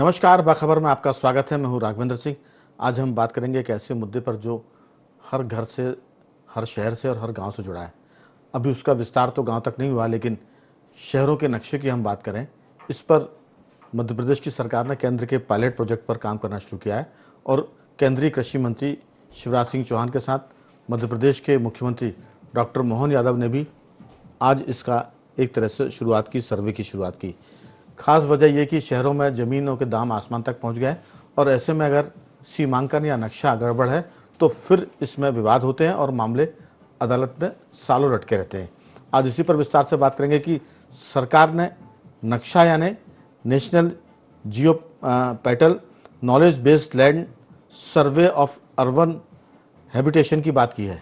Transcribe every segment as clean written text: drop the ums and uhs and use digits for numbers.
नमस्कार, बाखबर में आपका स्वागत है। मैं हूं राघवेंद्र सिंह। आज हम बात करेंगे एक ऐसे मुद्दे पर जो हर घर से, हर शहर से और हर गांव से जुड़ा है। अभी उसका विस्तार तो गांव तक नहीं हुआ, लेकिन शहरों के नक्शे की हम बात करें, इस पर मध्य प्रदेश की सरकार ने केंद्र के पायलट प्रोजेक्ट पर काम करना शुरू किया है और केंद्रीय कृषि मंत्री शिवराज सिंह चौहान के साथ मध्य प्रदेश के मुख्यमंत्री डॉक्टर मोहन यादव ने भी आज इसका एक तरह से शुरुआत की, सर्वे की शुरुआत की। खास वजह यह कि शहरों में ज़मीनों के दाम आसमान तक पहुंच गए और ऐसे में अगर सीमांकन या नक्शा गड़बड़ है तो फिर इसमें विवाद होते हैं और मामले अदालत में सालों लटके रहते हैं। आज इसी पर विस्तार से बात करेंगे कि सरकार ने नक्शा यानी national Jio petal knowledge based land survey of urban habitation की बात की है।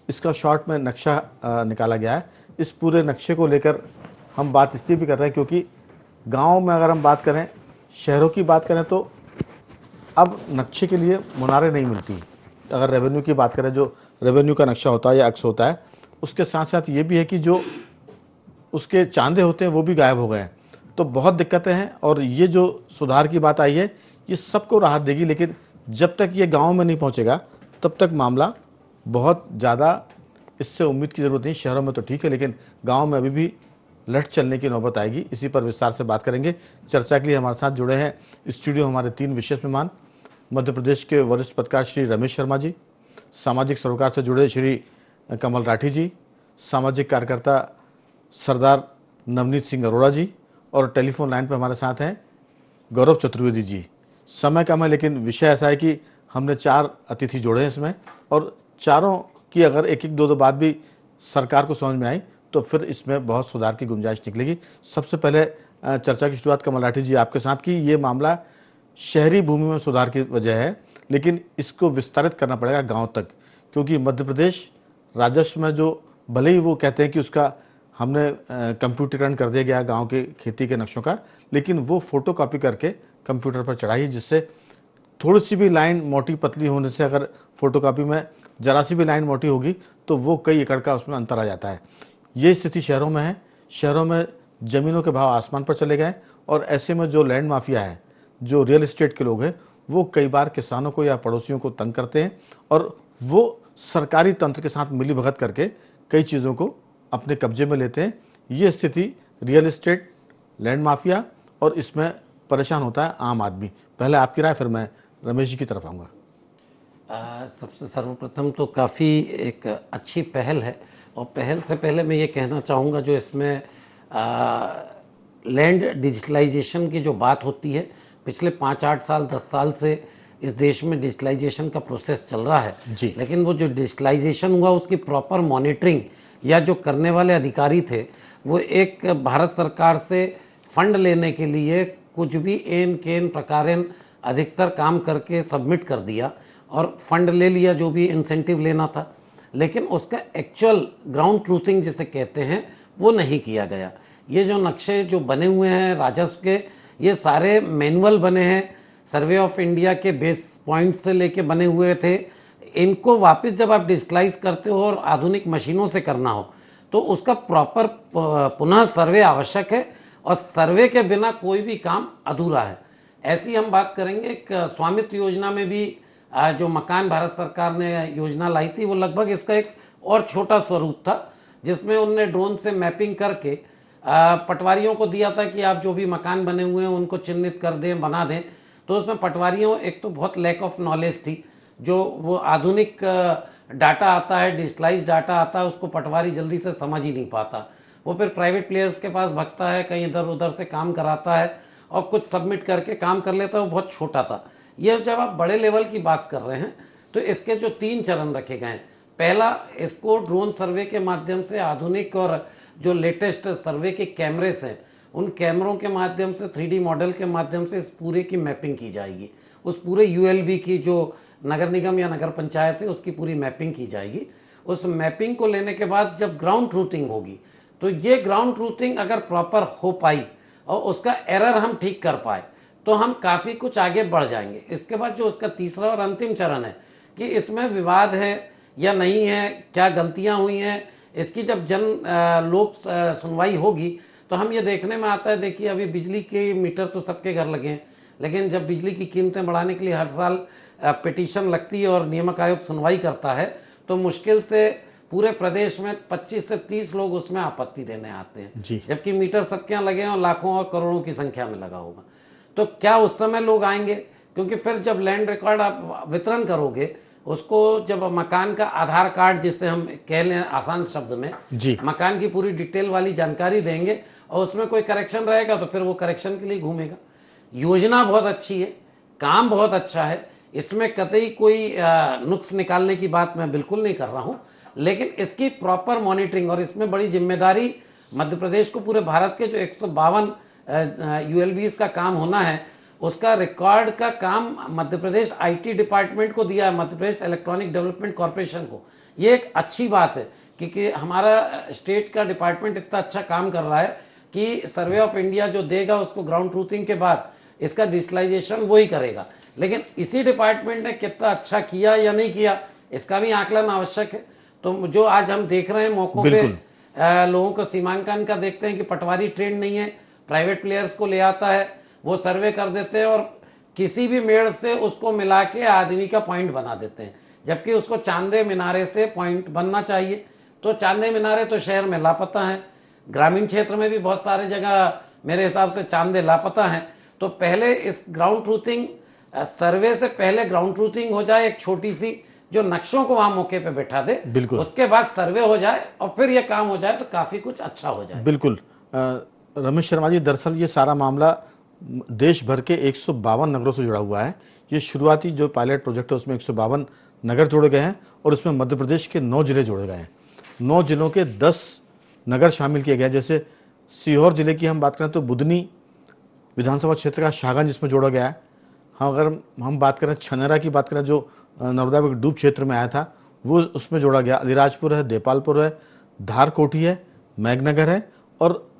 इसका शॉर्ट में नक्शा निकाला गया है। इस पूरे नक्शे को लेकर हम बात इसलिए भी कर रहे हैं क्योंकि गांव में अगर हम बात करें, शहरों की बात करें तो अब नक्शे के लिए मुनारें नहीं मिलती। अगर रेवेन्यू की बात करें, जो रेवेन्यू का नक्शा होता है या अक्स होता है, उसके साथ साथ ये भी है कि जो उसके चांदे होते हैं वो भी गायब हो गए हैं। तो बहुत दिक्कतें हैं और ये जो सुधार की बात आई है ये सबको राहत देगी, लेकिन जब तक ये गाँव में नहीं पहुँचेगा तब तक मामला बहुत ज़्यादा, इससे उम्मीद की ज़रूरत नहीं। शहरों में तो ठीक है, लेकिन गाँव में अभी भी लट चलने की नौबत आएगी। इसी पर विस्तार से बात करेंगे। चर्चा के लिए हमारे साथ जुड़े हैं स्टूडियो हमारे 3 विशेष मेहमान। मध्य प्रदेश के वरिष्ठ पत्रकार श्री रमेश शर्मा जी, सामाजिक सरोकार से जुड़े श्री कमल राठी जी, सामाजिक कार्यकर्ता सरदार नवनीत सिंह अरोड़ा जी, और टेलीफोन लाइन पर हमारे साथ हैं गौरव चतुर्वेदी जी। समय कम है लेकिन विषय ऐसा है कि हमने 4 अतिथि जोड़े हैं इसमें, और चारों की अगर एक एक दो बात भी सरकार को समझ में आई तो फिर इसमें बहुत सुधार की गुंजाइश निकलेगी। सबसे पहले चर्चा की शुरुआत कमल राठी जी आपके साथ की। ये मामला शहरी भूमि में सुधार की वजह है, लेकिन इसको विस्तारित करना पड़ेगा गांव तक, क्योंकि मध्य प्रदेश राजस्व में जो, भले ही वो कहते हैं कि उसका हमने कंप्यूटरीकरण कर दिया गया गाँव के खेती के नक्शों का, लेकिन वो फोटोकॉपी करके कंप्यूटर पर चढ़ाई, जिससे थोड़ी सी भी लाइन मोटी पतली होने से, अगर फोटोकॉपी में जरा सी भी लाइन मोटी होगी तो वो कई एकड़ का उसमें अंतर आ जाता है। ये स्थिति शहरों में है। शहरों में ज़मीनों के भाव आसमान पर चले गए और ऐसे में जो लैंड माफिया है, जो रियल एस्टेट के लोग हैं, वो कई बार किसानों को या पड़ोसियों को तंग करते हैं और वो सरकारी तंत्र के साथ मिलीभगत करके कई चीज़ों को अपने कब्जे में लेते हैं। ये स्थिति रियल एस्टेट, लैंड माफिया, और इसमें परेशान होता है आम आदमी। पहले आपकी राय, फिर मैं रमेश जी की तरफ आऊँगा। सबसे सर्वप्रथम तो काफ़ी एक अच्छी पहल है, और पहल से पहले मैं ये कहना चाहूँगा, जो इसमें लैंड डिजिटलाइजेशन की जो बात होती है, पिछले 5-8 साल 10 साल से इस देश में डिजिटलाइजेशन का प्रोसेस चल रहा है जी। लेकिन वो जो डिजिटलाइजेशन हुआ उसकी प्रॉपर मॉनिटरिंग या जो करने वाले अधिकारी थे, वो एक भारत सरकार से फंड लेने के लिए कुछ भी एन केन प्रकारेण अधिकतर काम करके सबमिट कर दिया और फंड ले लिया, जो भी इंसेंटिव लेना था, लेकिन उसका एक्चुअल ग्राउंड ट्रूथिंग जिसे कहते हैं वो नहीं किया गया। ये जो नक्शे जो बने हुए हैं राजस्व के, ये सारे मैनुअल बने हैं, सर्वे ऑफ इंडिया के बेस पॉइंट से लेके बने हुए थे। इनको वापस जब आप डिजिटलाइज करते हो और आधुनिक मशीनों से करना हो तो उसका प्रॉपर पुनः सर्वे आवश्यक है, और सर्वे के बिना कोई भी काम अधूरा है। ऐसी हम बात करेंगे, एक स्वामित्व योजना में भी जो मकान भारत सरकार ने योजना लाई थी, वो लगभग इसका एक और छोटा स्वरूप था, जिसमें उनने ड्रोन से मैपिंग करके पटवारियों को दिया था कि आप जो भी मकान बने हुए हैं उनको चिन्हित कर दें, बना दें। तो उसमें पटवारियों, एक तो बहुत लैक ऑफ नॉलेज थी, जो वो आधुनिक डाटा आता है, डिजिटलाइज डाटा आता है, उसको पटवारी जल्दी से समझ ही नहीं पाता। वो फिर प्राइवेट प्लेयर्स के पास भगता है, कहीं इधर उधर से काम कराता है और कुछ सबमिट करके काम कर लेता है, वो बहुत छोटा था। ये जब आप बड़े लेवल की बात कर रहे हैं तो इसके जो 3 चरण रखे गए हैं, पहला, इसको ड्रोन सर्वे के माध्यम से आधुनिक और जो लेटेस्ट सर्वे के कैमरेस हैं, उन कैमरों के माध्यम से 3D मॉडल के माध्यम से इस पूरे की मैपिंग की जाएगी। उस पूरे ULB की, जो नगर निगम या नगर पंचायत है, उसकी पूरी मैपिंग की जाएगी। उस मैपिंग को लेने के बाद जब ग्राउंड ट्रूथिंग होगी, तो ये ग्राउंड ट्रूथिंग अगर प्रॉपर हो पाई और उसका एरर हम ठीक कर पाए तो हम काफ़ी कुछ आगे बढ़ जाएंगे। इसके बाद जो उसका तीसरा और अंतिम चरण है कि इसमें विवाद है या नहीं है, क्या गलतियां हुई हैं, इसकी जब लोक सुनवाई होगी तो हम ये देखने में आता है। देखिए, अभी बिजली के मीटर तो सबके घर लगे हैं, लेकिन जब बिजली की कीमतें बढ़ाने के लिए हर साल पिटीशन लगती है और नियामक आयोग सुनवाई करता है, तो मुश्किल से पूरे प्रदेश में 25 से 30 लोग उसमें आपत्ति देने आते हैं, जबकि मीटर सबके यहाँ लगे हैं और लाखों और करोड़ों की संख्या में लगा होगा। तो क्या उस समय लोग आएंगे? क्योंकि फिर जब लैंड रिकॉर्ड आप वितरण करोगे, उसको जब मकान का आधार कार्ड, जिसे हम कह लें आसान शब्द में, मकान की पूरी डिटेल वाली जानकारी देंगे और उसमें कोई करेक्शन रहेगा तो फिर वो करेक्शन के लिए घूमेगा। योजना बहुत अच्छी है, काम बहुत अच्छा है, इसमें कतई कोई नुक्स निकालने की बात मैं बिल्कुल नहीं कर रहा हूं, लेकिन इसकी प्रॉपर मॉनिटरिंग, और इसमें बड़ी जिम्मेदारी मध्य प्रदेश को पूरे भारत के जो 152 यूएलबीज का काम होना है, उसका रिकॉर्ड का काम मध्य प्रदेश आईटी डिपार्टमेंट को दिया है, Madhya Pradesh electronic development corporation को। ये एक अच्छी बात है क्योंकि हमारा स्टेट का डिपार्टमेंट इतना अच्छा काम कर रहा है कि सर्वे ऑफ इंडिया जो देगा उसको ग्राउंड ट्रूथिंग के बाद इसका डिजिटलाइजेशन वो ही करेगा। लेकिन इसी डिपार्टमेंट ने कितना अच्छा किया या नहीं किया, इसका भी आकलन आवश्यक है। तो जो आज हम देख रहे हैं मौकों पे लोगों को सीमांकन का देखते हैं कि पटवारी ट्रेंड नहीं है, प्राइवेट प्लेयर्स को ले आता है, वो सर्वे कर देते हैं और किसी भी मेड़ से उसको मिला के आदमी का पॉइंट बना देते हैं, जबकि उसको चांदे मीनारे से पॉइंट बनना चाहिए। तो चांदे मीनारे तो शहर में लापता हैं, ग्रामीण क्षेत्र में भी बहुत सारे जगह मेरे हिसाब से चांदे लापता हैं। तो पहले इस ग्राउंड ट्रूथिंग सर्वे से पहले ग्राउंड ट्रूथिंग हो जाए, एक छोटी सी जो नक्शों को वहां मौके पे बैठा दे, उसके बाद सर्वे हो जाए और फिर ये काम हो जाए तो काफी कुछ अच्छा हो जाए। बिल्कुल रमेश शर्मा जी, दरअसल ये सारा मामला देश भर के 152 नगरों से जुड़ा हुआ है। ये शुरुआती जो पायलट प्रोजेक्ट है उसमें 152 नगर जोड़े गए हैं और उसमें मध्य प्रदेश के 9 जिले जोड़े गए हैं। 9 जिलों के 10 नगर शामिल किए गए। जैसे सीहोर जिले की हम बात करें तो बुधनी विधानसभा क्षेत्र का शाहगंज इसमें जोड़ा गया है। हाँ, अगर हम बात करें छनेरा की बात करें जो नर्मदा के डूब क्षेत्र में आया था, वो उसमें जोड़ा गया। अलीराजपुर है, देपालपुर है, धारकोटी है, मैघनगर है, और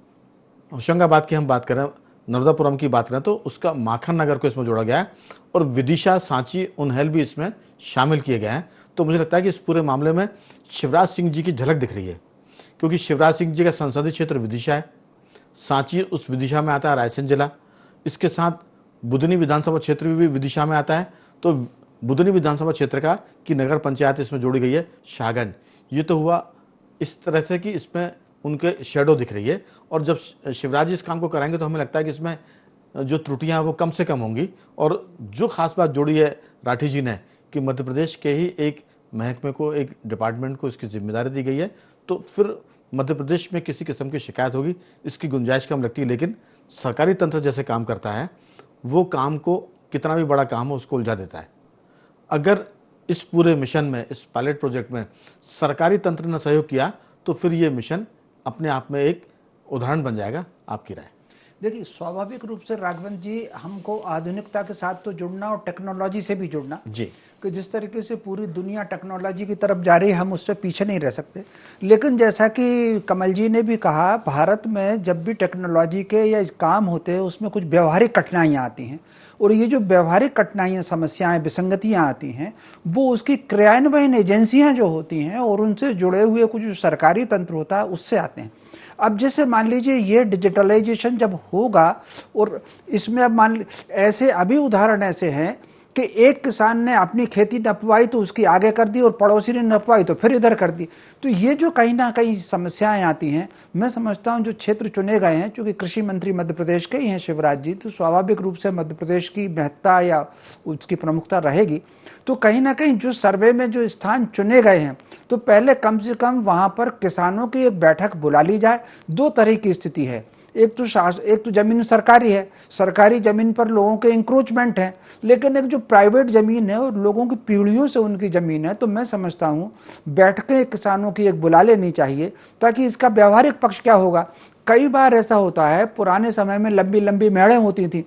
होशंगाबाद की हम बात करें, नर्मदापुरम की बात करें तो उसका माखन नगर को इसमें जोड़ा गया है, और विदिशा, सांची, उन्हेल भी इसमें शामिल किए गए हैं। तो मुझे लगता है कि इस पूरे मामले में शिवराज सिंह जी की झलक दिख रही है, क्योंकि शिवराज सिंह जी का संसदीय क्षेत्र विदिशा है, सांची उस विदिशा में आता है, रायसेन जिला, इसके साथ बुधनी विधानसभा क्षेत्र भी विदिशा में आता है। तो बुधनी विधानसभा क्षेत्र का की नगर पंचायत इसमें जोड़ी गई है शाहगंज। ये तो हुआ इस तरह से कि इसमें उनके शेडो दिख रही है, और जब शिवराज जी इस काम को कराएंगे तो हमें लगता है कि इसमें जो त्रुटियां हैं वो कम से कम होंगी। और जो खास बात जोड़ी है राठी जी ने कि मध्य प्रदेश के ही एक महकमे को, एक डिपार्टमेंट को इसकी जिम्मेदारी दी गई है, तो फिर मध्य प्रदेश में किसी किस्म की शिकायत होगी इसकी गुंजाइश कम लगती है। लेकिन सरकारी तंत्र जैसे काम करता है वो काम को, कितना भी बड़ा काम हो, उसको उलझा देता है। अगर इस पूरे मिशन में, इस पायलट प्रोजेक्ट में सरकारी तंत्र ने सहयोग किया तो फिर ये मिशन अपने आप में एक उदाहरण बन जाएगा। आपकी राय? देखिए, स्वाभाविक रूप से राघवन जी, हमको आधुनिकता के साथ तो जुड़ना और टेक्नोलॉजी से भी जुड़ना जी, कि जिस तरीके से पूरी दुनिया टेक्नोलॉजी की तरफ जा रही है, हम उससे पीछे नहीं रह सकते। लेकिन जैसा कि कमल जी ने भी कहा, भारत में जब भी टेक्नोलॉजी के या काम होते हैं उसमें कुछ व्यवहारिक कठिनाइयाँ आती हैं, और ये जो व्यवहारिक कठिनाइयाँ, समस्याएं, विसंगतियाँ आती हैं, वो उसकी क्रियान्वयन एजेंसियाँ जो होती हैं और उनसे जुड़े हुए कुछ जो सरकारी तंत्र होता है उससे आते हैं। अब जैसे मान लीजिए ये डिजिटलाइजेशन जब होगा, और इसमें अब ऐसे अभी उदाहरण ऐसे हैं कि एक किसान ने अपनी खेती नपवाई तो उसकी आगे कर दी, और पड़ोसी ने नपवाई तो फिर इधर कर दी। तो ये जो कहीं ना कहीं समस्याएं आती हैं, मैं समझता हूं जो क्षेत्र चुने गए हैं, चूंकि कृषि मंत्री मध्य प्रदेश के ही हैं शिवराज जी, तो स्वाभाविक रूप से मध्य प्रदेश की महत्ता या उसकी प्रमुखता रहेगी। तो कहीं ना कहीं जो सर्वे में जो स्थान चुने गए हैं, तो पहले कम से कम वहां पर किसानों की एक बैठक बुला ली जाए। दो तरह की स्थिति है, एक तो जमीन सरकारी है, सरकारी जमीन पर लोगों के इंक्रोचमेंट है, लेकिन एक जो प्राइवेट जमीन है और लोगों की पीढ़ियों से उनकी जमीन है, तो मैं समझता हूँ बैठकें किसानों की एक बुला लेनी चाहिए, ताकि इसका व्यवहारिक पक्ष क्या होगा। कई बार ऐसा होता है, पुराने समय में लंबी लंबी मेड़ें होती थी,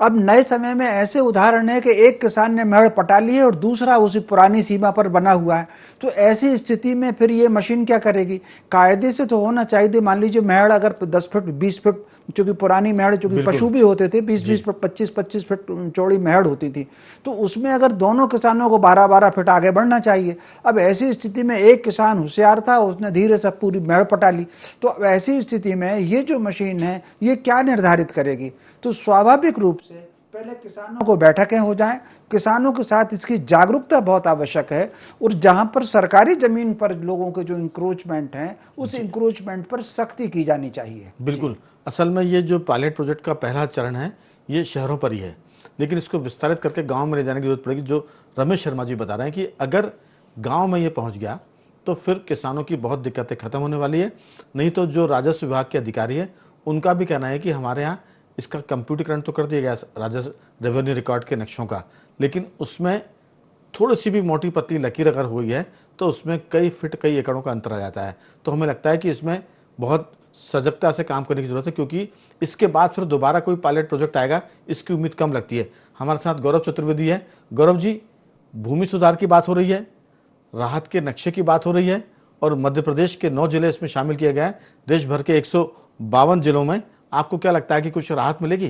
अब नए समय में ऐसे उदाहरण है कि एक किसान ने मेड़ पटा ली है और दूसरा उसी पुरानी सीमा पर बना हुआ है। तो ऐसी स्थिति में फिर ये मशीन क्या करेगी? कायदे से तो होना चाहिए, मान लीजिए मेड़ अगर 10 फीट 20 फीट, चूंकि पुरानी मेड़, चूंकि पशु भी होते थे, 20-20 फीट 25-25 फीट चौड़ी मेड़ होती थी, तो उसमें अगर दोनों किसानों को 12-12 फीट आगे बढ़ना चाहिए। अब ऐसी स्थिति में एक किसान होशियार था, उसने धीरे से पूरी मेड़ पटा ली। तो अब ऐसी स्थिति में ये जो मशीन है ये क्या निर्धारित करेगी? तो स्वाभाविक रूप से पहले किसानों को बैठकें हो जाएं, किसानों के साथ इसकी जागरूकता बहुत आवश्यक है, और जहां पर सरकारी जमीन पर लोगों के जो इंक्रोचमेंट हैं उस इंक्रोचमेंट पर सख्ती की जानी चाहिए। बिल्कुल, असल में ये जो पायलट प्रोजेक्ट का पहला चरण है ये शहरों पर ही है, लेकिन इसको विस्तारित करके गांव में ले जाने की जरूरत पड़ेगी। जो रमेश शर्मा जी बता रहे हैं कि अगर गांव में ये पहुंच गया तो फिर किसानों की बहुत दिक्कतें खत्म होने वाली है। नहीं तो जो राजस्व विभाग के अधिकारी है उनका भी कहना है कि हमारे यहाँ इसका कंप्यूटरीकरण तो कर दिया गया राजस्व रेवेन्यू रिकॉर्ड के नक्शों का, लेकिन उसमें थोड़ी सी भी मोटी पतली लकीर अगर हो गई है तो उसमें कई फीट कई एकड़ों का अंतर आ जाता है। तो हमें लगता है कि इसमें बहुत सजगता से काम करने की जरूरत है, क्योंकि इसके बाद फिर दोबारा कोई पायलट प्रोजेक्ट आएगा इसकी उम्मीद कम लगती है। हमारे साथ गौरव चतुर्वेदी है। गौरव जी, भूमि सुधार की बात हो रही है, राहत के नक्शे की बात हो रही है, और मध्य प्रदेश के 9 जिले इसमें शामिल किए गए हैं। देश भर के 152 जिलों में आपको क्या लगता है कि कुछ राहत मिलेगी?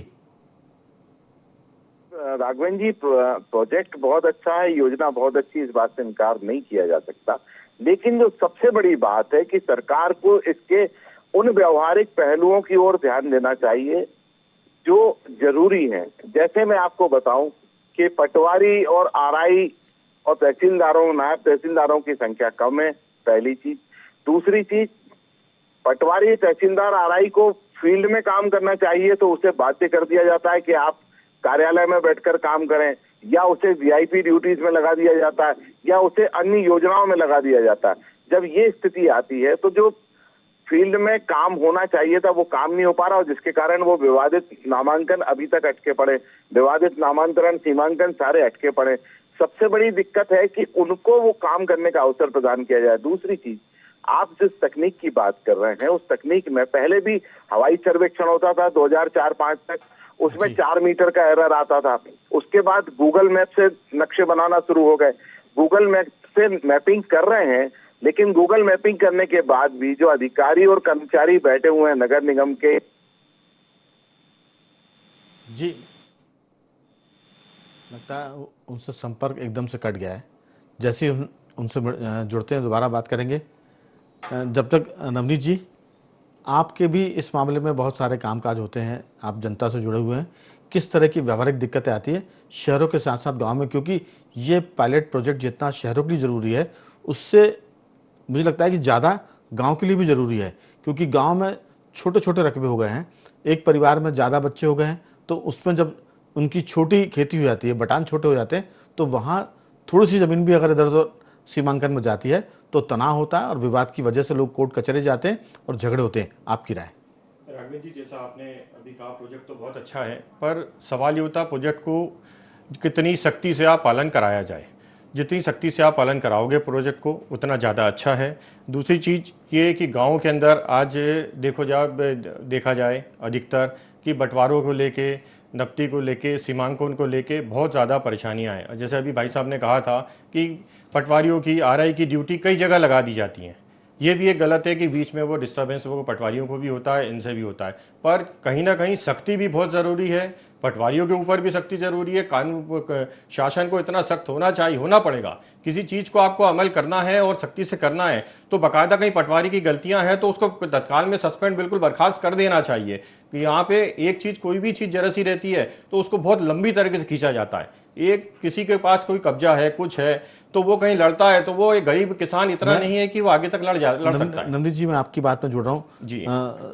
राघवेंद्र जी, प्रोजेक्ट बहुत अच्छा है, योजना बहुत अच्छी, इस बात से इनकार नहीं किया जा सकता। लेकिन जो सबसे बड़ी बात है कि सरकार को इसके उन व्यवहारिक पहलुओं की ओर ध्यान देना चाहिए जो जरूरी हैं। जैसे मैं आपको बताऊं कि पटवारी और आरआई और तहसीलदारों, नायब तहसीलदारों की संख्या कम है, पहली चीज। दूसरी चीज, पटवारी, तहसीलदार, आरआई को फील्ड में काम करना चाहिए तो उसे बाध्य कर दिया जाता है कि आप कार्यालय में बैठकर काम करें, या उसे वीआईपी ड्यूटीज में लगा दिया जाता है, या उसे अन्य योजनाओं में लगा दिया जाता है। जब ये स्थिति आती है तो जो फील्ड में काम होना चाहिए था वो काम नहीं हो पा रहा, और जिसके कारण वो विवादित नामांकन अभी तक अटके पड़े, विवादित नामांतरण, सीमांकन सारे अटके पड़े। सबसे बड़ी दिक्कत है कि उनको वो काम करने का अवसर प्रदान किया जाए। दूसरी चीज, आप जिस तकनीक की बात कर रहे हैं उस तकनीक में पहले भी हवाई सर्वेक्षण होता था 2004-05 तक, उसमें 4 मीटर का एरर आता था। उसके बाद गूगल मैप से नक्शे बनाना शुरू हो गए, गूगल मैप से मैपिंग कर रहे हैं, लेकिन गूगल मैपिंग करने के बाद भी जो अधिकारी और कर्मचारी बैठे हुए हैं नगर निगम के, जी लगता है उनसे संपर्क एकदम से कट गया है। जैसे ही उनसे जुड़ते हैं दोबारा बात करेंगे। जब तक नवनीत जी, आपके भी इस मामले में बहुत सारे कामकाज होते हैं, आप जनता से जुड़े हुए हैं, किस तरह की व्यवहारिक दिक्कतें आती है शहरों के साथ साथ गांव में? क्योंकि ये पायलट प्रोजेक्ट जितना शहरों के लिए ज़रूरी है उससे मुझे लगता है कि ज़्यादा गांव के लिए भी ज़रूरी है, क्योंकि गांव में छोटे छोटे रकबे हो गए हैं, एक परिवार में ज़्यादा बच्चे हो गए हैं, तो उसमें जब उनकी छोटी खेती हो जाती है, बटान छोटे हो जाते हैं, तो वहाँ थोड़ी सी ज़मीन भी अगर इधर उधर सीमांकन में जाती है तो तनाव होता है और विवाद की वजह से लोग कोर्ट कचहरी जाते हैं और झगड़े होते हैं। आपकी राय? राघवेंद्र जी, जैसा आपने अभी कहा, प्रोजेक्ट तो बहुत अच्छा है, पर सवाल ये होता प्रोजेक्ट को कितनी सख्ती से आप पालन कराया जाए। जितनी सख्ती से आप पालन कराओगे प्रोजेक्ट को उतना ज़्यादा अच्छा है। दूसरी चीज़ ये कि गाँव के अंदर आज देखा जाए अधिकतर कि बंटवारों को लेके, नब्ती को लेके, सीमांकन को लेके बहुत ज़्यादा परेशानियां हैं। जैसे अभी भाई साहब ने कहा था कि पटवारियों की, आरआई की ड्यूटी कई जगह लगा दी जाती हैं। ये भी एक गलत है कि बीच में वो डिस्टर्बेंस वो पटवारियों को भी होता है, इनसे भी होता है। पर कहीं ना कहीं सख्ती भी बहुत ज़रूरी है, पटवारियों के ऊपर भी सख्ती ज़रूरी है। कानून शासन को इतना सख्त होना पड़ेगा। किसी चीज़ को आपको अमल करना है और सख्ती से करना है तो बाकायदा कहीं पटवारी की गलतियां हैं तो उसको तत्काल में सस्पेंड, बिल्कुल बर्खास्त कर देना चाहिए। कि यहाँ पे एक चीज़, कोई भी चीज़ जरा सी रहती है तो उसको बहुत लंबी तरीके से खींचा जाता है। एक किसी के पास कोई कब्जा है, कुछ है, तो वो कहीं लड़ता है तो वो एक गरीब किसान इतना नहीं है कि वो आगे तक लड़ सकता है। नंदित जी, मैं आपकी बात में जुड़ रहा हूँ जी।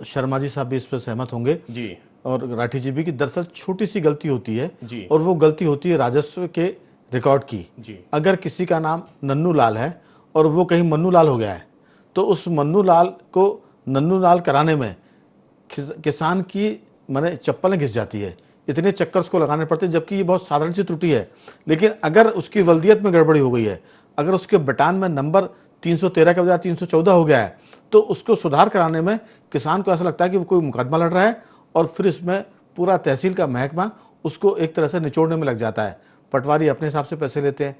शर्मा जी साहब भी इस पर सहमत होंगे जी, और राठी जी भी, कि दरअसल छोटी सी गलती होती है जी, और वो गलती होती है राजस्व के रिकॉर्ड की। जी। अगर किसी का नाम नन्नू लाल है और वो कहीं मन्नू लाल हो गया है तो उस मन्नू लाल को नन्नू लाल कराने में किसान की माने चप्पलें घिस जाती है, इतने चक्कर उसको लगाने पड़ते हैं, जबकि ये बहुत साधारण सी त्रुटि है। लेकिन अगर उसकी वल्दियत में गड़बड़ी हो गई है, अगर उसके बटान में नंबर 313 के बजाय 314 हो गया है, तो उसको सुधार कराने में किसान को ऐसा लगता है कि वो कोई मुकदमा लड़ रहा है, और फिर इसमें पूरा तहसील का महकमा उसको एक तरह से निचोड़ने में लग जाता है। पटवारी अपने हिसाब से पैसे लेते हैं,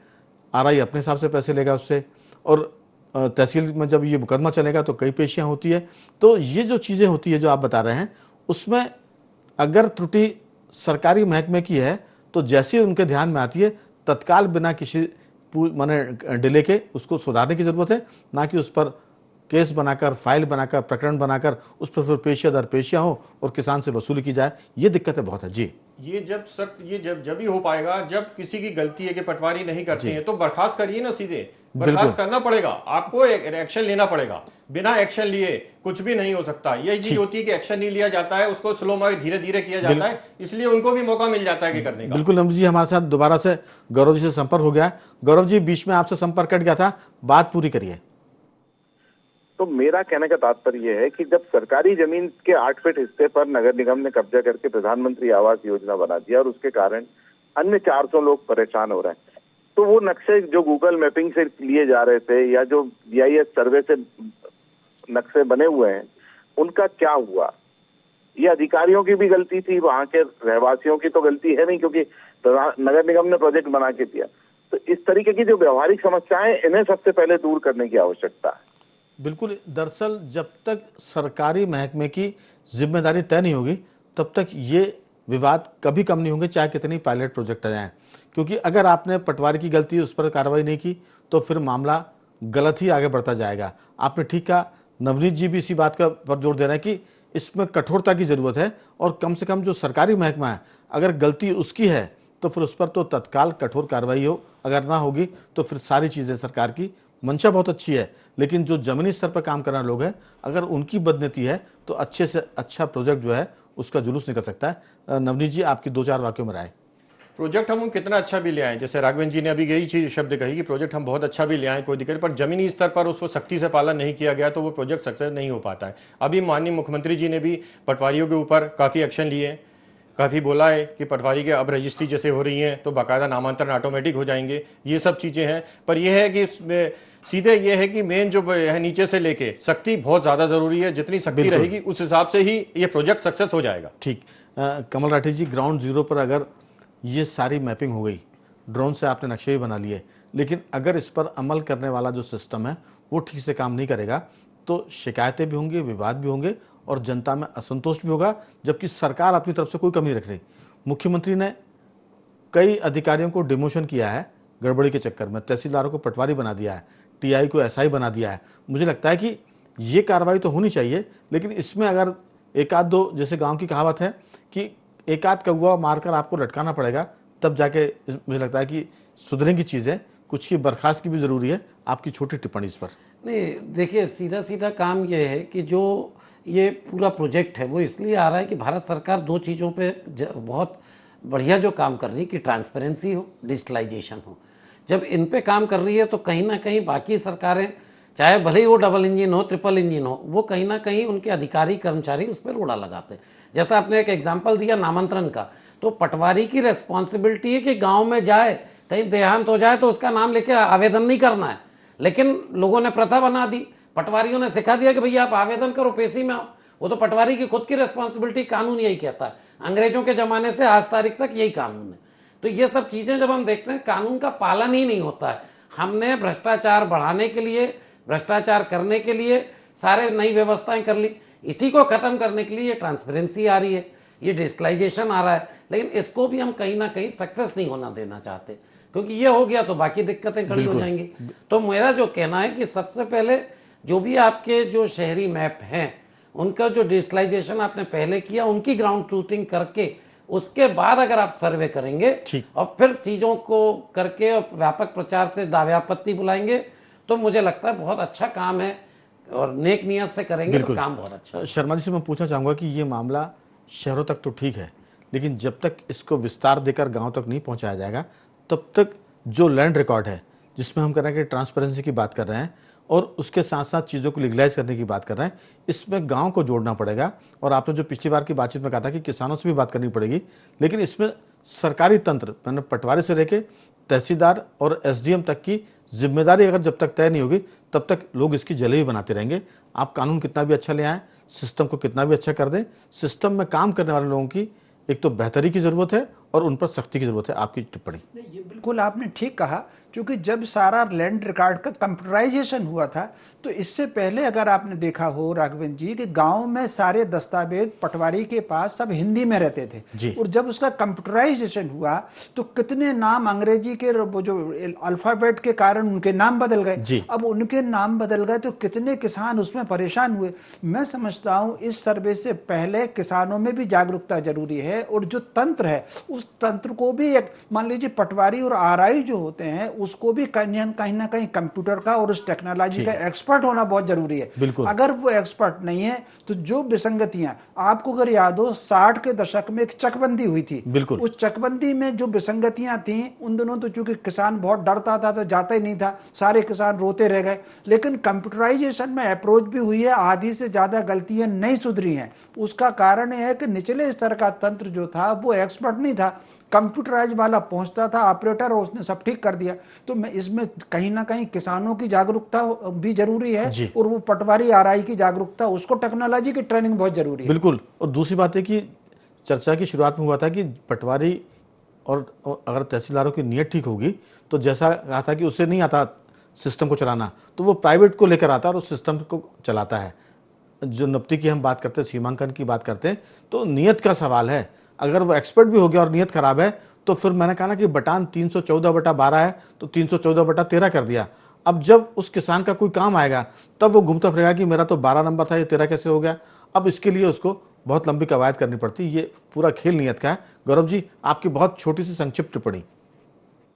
आरआई अपने हिसाब से पैसे लेगा उससे, और तहसील में जब ये मुकदमा चलेगा तो कई पेशियाँ होती है। तो ये जो चीज़ें होती है जो आप बता रहे हैं, उसमें अगर त्रुटि सरकारी महकमे की है तो जैसे उनके ध्यान में आती है तत्काल बिना किसी माने डिले के उसको सुधारने की ज़रूरत है, ना कि उस पर केस बनाकर, फाइल बनाकर, प्रकरण बनाकर उस पर फिर पेशिया दर पेशियाँ हो और किसान से वसूली की जाए। ये दिक्कतें बहुत है। जी ये जब सख्त ये जब ही हो पाएगा जब किसी की गलती है कि पटवारी नहीं करते हैं तो बर्खास्त करिए ना, सीधे बर्खास्त करना पड़ेगा, आपको एक्शन लेना पड़ेगा। बिना एक्शन लिए कुछ भी नहीं हो सकता। यही चीज होती है कि एक्शन नहीं लिया जाता है, उसको स्लो में धीरे धीरे किया जाता है, इसलिए उनको भी मौका मिल जाता है कि करने का। बिल्कुल नवनीत जी, हमारे साथ दोबारा से गौरव जी से संपर्क हो गया है। गौरव जी, बीच में आपसे संपर्क कट गया था, बात पूरी करिए। तो मेरा कहने का तात्पर्य यह है कि जब सरकारी जमीन के 8 फीट हिस्से पर नगर निगम ने कब्जा करके प्रधानमंत्री आवास योजना बना दिया और उसके कारण अन्य 400 लोग परेशान हो रहे हैं, तो वो नक्शे जो गूगल मैपिंग से लिए जा रहे थे या जो GIS सर्वे से नक्शे बने हुए हैं, उनका क्या हुआ? ये अधिकारियों की भी गलती थी, वहां के रहवासियों की तो गलती है नहीं, क्योंकि नगर निगम ने प्रोजेक्ट बना के दिया। तो इस तरीके की जो व्यवहारिक समस्याएं, इन्हें सबसे पहले दूर करने की आवश्यकता है। बिल्कुल, दरअसल जब तक सरकारी महकमे की जिम्मेदारी तय नहीं होगी तब तक ये विवाद कभी कम नहीं होंगे, चाहे कितनी पायलट प्रोजेक्ट आ जाएं। क्योंकि अगर आपने पटवारी की गलती उस पर कार्रवाई नहीं की तो फिर मामला गलत ही आगे बढ़ता जाएगा। आपने ठीक कहा, नवनीत जी भी इसी बात का पर जोर दे रहे हैं कि इसमें कठोरता की ज़रूरत है और कम से कम जो सरकारी महकमा है, अगर गलती उसकी है तो फिर उस पर तो तत्काल कठोर कार्रवाई हो, अगर ना होगी तो फिर सारी चीज़ें सरकार की मंशा बहुत अच्छी है, लेकिन जो जमीनी स्तर पर काम करना लोग हैं, अगर उनकी बदनीति है तो अच्छे से अच्छा प्रोजेक्ट जो है उसका जुलूस निकल सकता है। नवनीत जी, आपकी 2-4 वाक्यों में राय। प्रोजेक्ट हम कितना अच्छा भी ले आए, जैसे राघवेंद्र जी ने अभी यही चीज शब्द कही कि प्रोजेक्ट हम बहुत अच्छा भी ले आए, कोई दिक्कत, पर जमीनी स्तर पर उसको सख्ती से पालन नहीं किया गया तो वो प्रोजेक्ट सक्सेस नहीं हो पाता है। अभी माननीय मुख्यमंत्री जी ने भी पटवारियों के ऊपर काफ़ी एक्शन लिए, काफ़ी बोला है कि पटवारी के अब रजिस्ट्री जैसे हो रही हैं तो बाकायदा नामांतरण ऑटोमेटिक हो जाएंगे, ये सब चीज़ें हैं। पर यह है कि सीधे ये है कि मेन जो है नीचे से लेके सख्ती बहुत ज़्यादा ज़रूरी है, जितनी सख्ती रहेगी उस हिसाब से ही ये प्रोजेक्ट सक्सेस हो जाएगा। ठीक। कमल राठी जी, ग्राउंड जीरो पर अगर ये सारी मैपिंग हो गई, ड्रोन से आपने नक्शे भी बना लिए, लेकिन अगर इस पर अमल करने वाला जो सिस्टम है वो ठीक से काम नहीं करेगा तो शिकायतें भी होंगी, विवाद भी होंगे और जनता में असंतोष भी होगा, जबकि सरकार अपनी तरफ से कोई कमी नहीं रख रही। मुख्यमंत्री ने कई अधिकारियों को डिमोशन किया है गड़बड़ी के चक्कर में, तहसीलदारों को पटवारी बना दिया है, TI को SI बना दिया है। मुझे लगता है कि ये कार्रवाई तो होनी चाहिए, लेकिन इसमें अगर एक आध दो, जैसे गांव की कहावत है कि एक आध कौवा मारकर आपको लटकाना पड़ेगा, तब जाके मुझे लगता है कि सुधरेंगी चीज़ें। कुछ की बर्खास्त की भी ज़रूरी है। आपकी छोटी टिप्पणी इस पर। नहीं, देखिए, सीधा सीधा काम ये है कि जो ये पूरा प्रोजेक्ट है वो इसलिए आ रहा है कि भारत सरकार दो चीज़ों पे बहुत बढ़िया जो काम कर रही है कि ट्रांसपेरेंसी हो, डिजिटलाइजेशन हो। जब इन पे काम कर रही है तो कहीं ना कहीं बाकी सरकारें, चाहे भले ही वो डबल इंजन हो, ट्रिपल इंजन हो, वो कहीं ना कहीं उनके अधिकारी कर्मचारी उस पर रोड़ा लगाते हैं। जैसा आपने एक एग्जाम्पल दिया नामांतरण का, तो पटवारी की रेस्पॉन्सिबिलिटी है कि गांव में जाए, कहीं देहांत हो जाए तो उसका नाम लेके आवेदन नहीं करना है, लेकिन लोगों ने प्रथा बना दी, पटवारियों ने सिखा दिया कि भैया आप आवेदन करो, पेशी में आओ। वो तो पटवारी की खुद की रेस्पॉन्सिबिलिटी, कानून यही कहता है। अंग्रेजों के जमाने से आज तारीख तक यही कानून है। तो ये सब चीजें जब हम देखते हैं, कानून का पालन ही नहीं होता है। हमने भ्रष्टाचार बढ़ाने के लिए, भ्रष्टाचार करने के लिए सारे नई व्यवस्थाएं कर ली, इसी को खत्म करने के लिए ये ट्रांसपेरेंसी आ रही है, ये डिजिटलाइजेशन आ रहा है, लेकिन इसको भी हम कहीं ना कहीं सक्सेस नहीं होना देना चाहते, क्योंकि ये हो गया तो बाकी दिक्कतें खड़ी हो जाएंगी। तो मेरा जो कहना है कि सबसे पहले जो भी आपके जो शहरी मैप हैं उनका जो डिजिटलाइजेशन आपने पहले किया, उनकी ग्राउंड ट्रूथिंग करके उसके बाद अगर आप सर्वे करेंगे और फिर चीजों को करके और व्यापक प्रचार से दाव्यापत्ति बुलाएंगे तो मुझे लगता है बहुत अच्छा काम है, और नेक नियत से करेंगे तो काम बहुत अच्छा है। शर्मा जी से मैं पूछना चाहूंगा कि ये मामला शहरों तक तो ठीक है, लेकिन जब तक इसको विस्तार देकर गांव तक नहीं पहुंचाया जाएगा तब तक जो लैंड रिकॉर्ड है, जिसमें हम कह रहे हैं कि ट्रांसपेरेंसी की बात कर रहे हैं और उसके साथ साथ चीज़ों को लीगलाइज करने की बात कर रहे हैं, इसमें गांव को जोड़ना पड़ेगा। और आपने जो पिछली बार की बातचीत में कहा था कि किसानों से भी बात करनी पड़ेगी, लेकिन इसमें सरकारी तंत्र, मैंने पटवारी से लेके तहसीलदार और SDM तक की जिम्मेदारी अगर जब तक तय नहीं होगी तब तक लोग इसकी जलेबी बनाते रहेंगे। आप कानून कितना भी अच्छा ले आएँ, सिस्टम को कितना भी अच्छा कर दें, सिस्टम में काम करने वाले लोगों की एक तो बेहतरी की ज़रूरत है और उन पर सख्ती की जरूरत है। आपकी टिप्पणी। नहीं, ये बिल्कुल आपने ठीक कहा, क्योंकि जब सारा लैंड रिकॉर्ड का कंप्यूटराइजेशन हुआ था, तो इससे पहले अगर आपने देखा हो राघवेंद्र जी कि गांव में सारे दस्तावेज पटवारी के पास सब हिंदी में रहते थे, और जब उसका कंप्यूटराइजेशन हुआ तो कितने नाम अंग्रेजी के वो जो अल्फाबेट के कारण उनके नाम बदल गए। अब उनके नाम बदल गए तो कितने किसान उसमें परेशान हुए। मैं समझता हूं इस सर्वे से पहले किसानों में भी जागरूकता जरूरी है, और जो तंत्र है उस तंत्र को भी, एक मान लीजिए पटवारी और आरआई जो होते हैं उसको भी कहीं ना कहीं कंप्यूटर का और उस टेक्नोलॉजी का एक्सपर्ट होना बहुत जरूरी है। अगर वो एक्सपर्ट नहीं है तो जो विसंगतियां, आपको अगर याद हो 60 के दशक में एक चकबंदी हुई थी, उस चकबंदी में जो विसंगतियां थी उन दोनों, तो चूंकि किसान बहुत डरता था तो जाता ही नहीं था, सारे किसान रोते रह गए। लेकिन कंप्यूटराइजेशन में अप्रोच भी हुई है, आधी से ज्यादा गलतियां नहीं सुधरी हैं। उसका कारण यह है कि निचले स्तर का तंत्र जो था वो एक्सपर्ट नहीं था, कंप्यूटराइज वाला पहुंचता था ऑपरेटर और उसने सब ठीक कर दिया। तो मैं इसमें कहीं ना कहीं किसानों की जागरूकता भी जरूरी है, और वो पटवारी आरआई की जागरूकता, उसको टेक्नोलॉजी की ट्रेनिंग बहुत जरूरी है। बिल्कुल। और दूसरी बात है कि चर्चा की शुरुआत में हुआ था कि पटवारी और अगर तहसीलदारों की नीयत ठीक होगी तो जैसा कहा था कि उसे नहीं आता सिस्टम को चलाना, तो वो प्राइवेट को लेकर आता है और उस सिस्टम को चलाता है। जो नियुक्ति की हम बात करते हैं, सीमांकन की बात करते हैं, तो नीयत का सवाल है। अगर वो एक्सपर्ट भी हो गया और नीयत खराब है तो फिर मैंने कहा ना कि बटान 314/12 है तो 314/13 कर दिया। अब जब उस किसान का कोई काम आएगा तब वो घूमता फिरेगा कि मेरा तो 12 नंबर था, ये 13 कैसे हो गया। अब इसके लिए उसको बहुत लंबी कवायद करनी पड़ती। ये पूरा खेल नीयत का है। गौरव जी, आपकी बहुत छोटी सी संक्षिप्त टिप्पणी।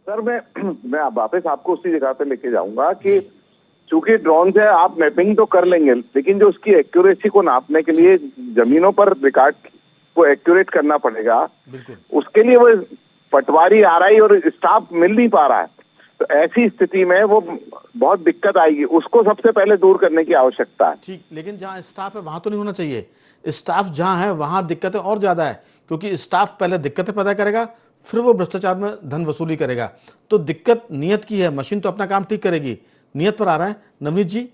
सर, मैं वापस आपको उसी जगह पे लेके जाऊंगा कि चूंकि ड्रोन से आप मैपिंग तो कर लेंगे, लेकिन जो उसकी एक्यूरेसी को नापने के लिए जमीनों पर रिकॉर्ड को एक्यूरेट करना पड़ेगा। उसके लिए वो पटवारी, आरआई और स्टाफ मिल नहीं पा रहा है। तो ऐसी स्थिति में वो बहुत दिक्कत आएगी, उसको सबसे पहले दूर करने की आवश्यकता है। ठीक, लेकिन जहाँ स्टाफ है वहां तो नहीं होना चाहिए। स्टाफ जहाँ है वहां दिक्कतें और ज्यादा है, क्योंकि स्टाफ पहले दिक्कतें पैदा करेगा, फिर वो भ्रष्टाचार में धन वसूली करेगा। तो दिक्कत नियत की है। मशीन तो अपना काम ठीक करेगी, नियत पर आ रहा है। नवनीत जी,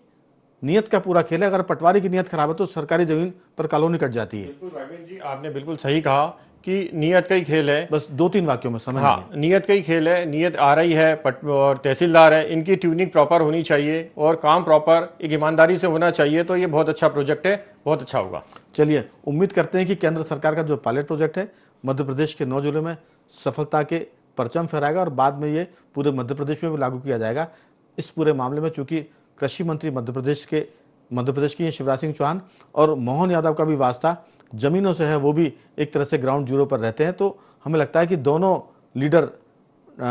नियत का पूरा खेल है। अगर पटवारी की नियत खराब है तो सरकारी जमीन पर कॉलोनी कट जाती है। बिल्कुल राघवेंद्र जी, आपने बिल्कुल सही कहा कि नियत का ही खेल है। बस 2-3 वाक्यों में समझ। हाँ, नियत का ही खेल है। नियत आरआई है और तहसीलदार है, इनकी ट्यूनिंग प्रॉपर होनी चाहिए और काम प्रॉपर एक ईमानदारी से होना चाहिए। तो ये बहुत अच्छा प्रोजेक्ट है, बहुत अच्छा होगा। चलिए, उम्मीद करते हैं कि केंद्र सरकार का जो पायलट प्रोजेक्ट है मध्य प्रदेश के 9 जिलों में सफलता के परचम फहराएगा और बाद में ये पूरे मध्य प्रदेश में भी लागू किया जाएगा। इस पूरे मामले में चूंकि कृषि मंत्री मध्य प्रदेश के शिवराज सिंह चौहान और मोहन यादव का भी वास्ता जमीनों से है, वो भी एक तरह से ग्राउंड जीरो पर रहते हैं। तो हमें लगता है कि दोनों लीडर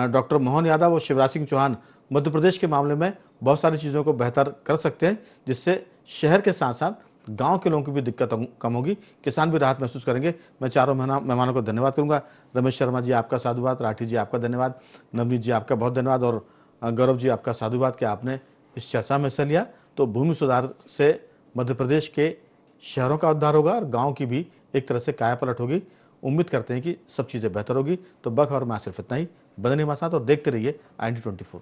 डॉक्टर मोहन यादव और शिवराज सिंह चौहान मध्य प्रदेश के मामले में बहुत सारी चीज़ों को बेहतर कर सकते हैं, जिससे शहर के साथ साथ गांव के लोगों की भी दिक्कत कम होगी, किसान भी राहत महसूस करेंगे। मैं चारों मेहमानों को धन्यवाद करूंगा। रमेश शर्मा जी, आपका साधुवाद। राठी जी, आपका धन्यवाद। नवनीत जी, आपका बहुत धन्यवाद। और गौरव जी, आपका साधुवाद कि आपने इस चर्चा में हिस्सा लिया। तो भूमि सुधार से मध्य प्रदेश के शहरों का उद्धार होगा और गांव की भी एक तरह से काया पलट होगी। उम्मीद करते हैं कि सब चीज़ें बेहतर होगी। तो बख और मैं सिर्फ इतना ही। बने हमारे साथ और देखते रहिए IND24।